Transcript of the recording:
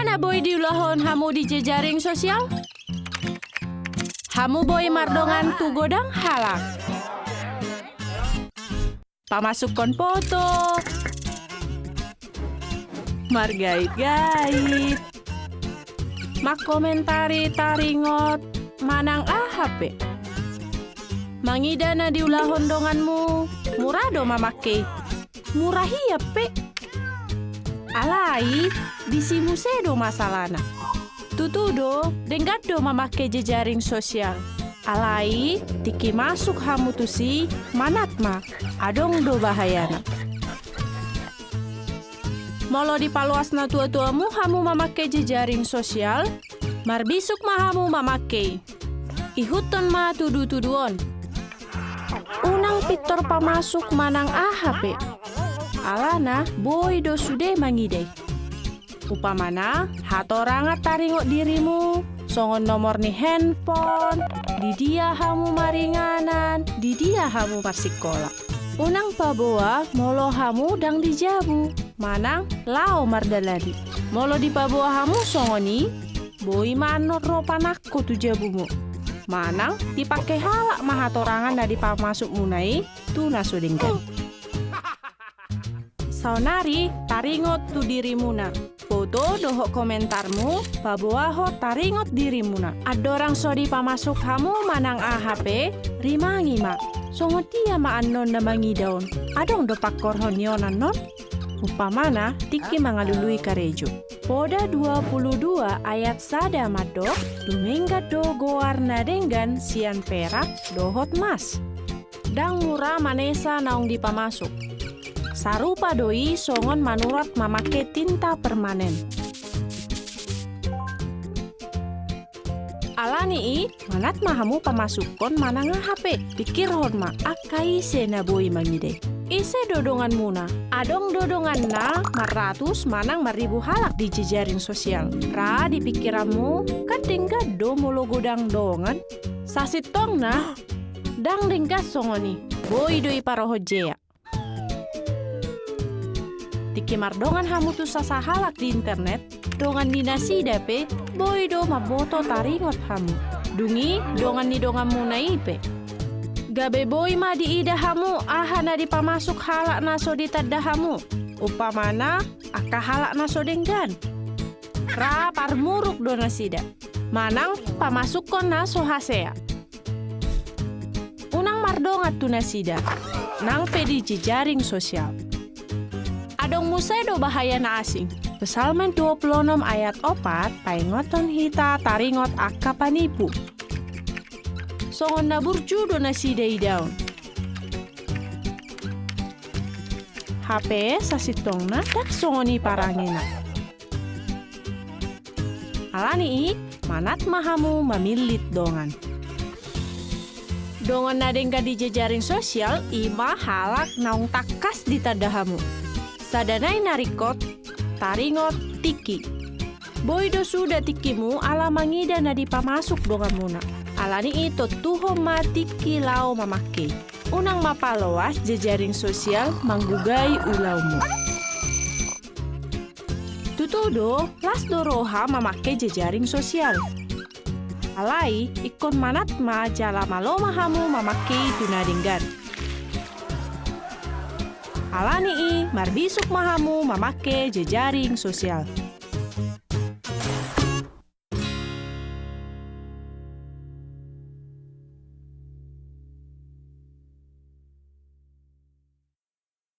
Ahana boy diulahon hamu di jejaring sosial? Hamu boy mardongan tu godang halak. Pamasukkan foto. Margait-gait. Mak komentari taringot manang HP. Mangida na diulahon donganmu. Murah do mamake. Murah hiya pe. Alai, disimu sedo masalana. Tutudo, denggat do mamake jejaring sosial. Alai, tiki masuk hamu tusi, manatma, adong do bahayana. Molo dipaluasna tua-tuamu hamu mamake jejaring sosial, marbisuk mahamu mamake. Ihuton ma tudu-tuduon. Unang pitor pamasuk manang HP. Alana boy do sude mangide. Upamana hatorangat taringok dirimu, songon nomor ni handphone, di dia hamu maringanan, di dia hamu parsikola. Unang paboa molo hamu dang dijabu, manang lao mardaladi. Molo di paboa hamu songoni, boy manor ro panakku tu jabumu. Manang dipakai halak mahatorangan dari pamasuk munai, tu nasudingkan. Saunari taringot tu dirimuna. Foto dohok komentarmu, paboaho taringot dirimuna. Adorang sodi pamasuk hamu manang AHP, rimangi mak. Songot dia ma anon na mangidaon. Adong do pakkorhon yonan non? Upamana tiki mangalului karejo. Poda 22 ayat sada mado, dumengga do goarna denggan sian perak dohot mas. Dang murah manesa naong dipamasuk. Sarupa doi songon manurat mamake tinta permanen. Alani manat mahamu pamasukon manang HP. Pikir hon ma akai sena boy mangide. Ise dodongan muna. Adong dodongan na maratus manang maribu halak di jejaring sosial. Ra di pikiranmu kadeng do molo godang dongan. Sasitong na dang denggas songoni. Boy doi parohojea. Tiki mardongan hamu tu sasa halak di internet, dongan ni nasi dape, boy do maboto taringot hamu. Dungi, dongan ni dongan muna ipe. Gabe boy ma di ida hamu, ahana di pamasuk halak naso di tadda hamu. Upamana, aka halak naso denggan. Ra parmuruk do nasida. Manang pamasuk kon naso hasea. Unang mardongat tu nasida, nang pedi jejaring sosial. Adong musedo bahaya na asing. Pesalmen 26 ayat 4, paingoton hita taringot akka panipu. Songon naburju do nasidai daun. HP sasitong na dak songoni parangena. Alani manat mahamu mamilit dongan. Dongan nadengga di jejaring sosial, ima halak naung takas di tadahamu. Sadanay narikot, taringot, tiki. Boy do sudah tikimu ala mangida na dipamasuk dongan muna. Alani ito tuho matiki lao mamake. Unang mapalawas jejaring sosial manggugay ulawmu. Tutudo, las doroha mamake jejaring sosial. Alai, ikon manat ma jala maloma hamu mamake tunadinggan. Alani marbisuk mahamu mamake jejaring sosial.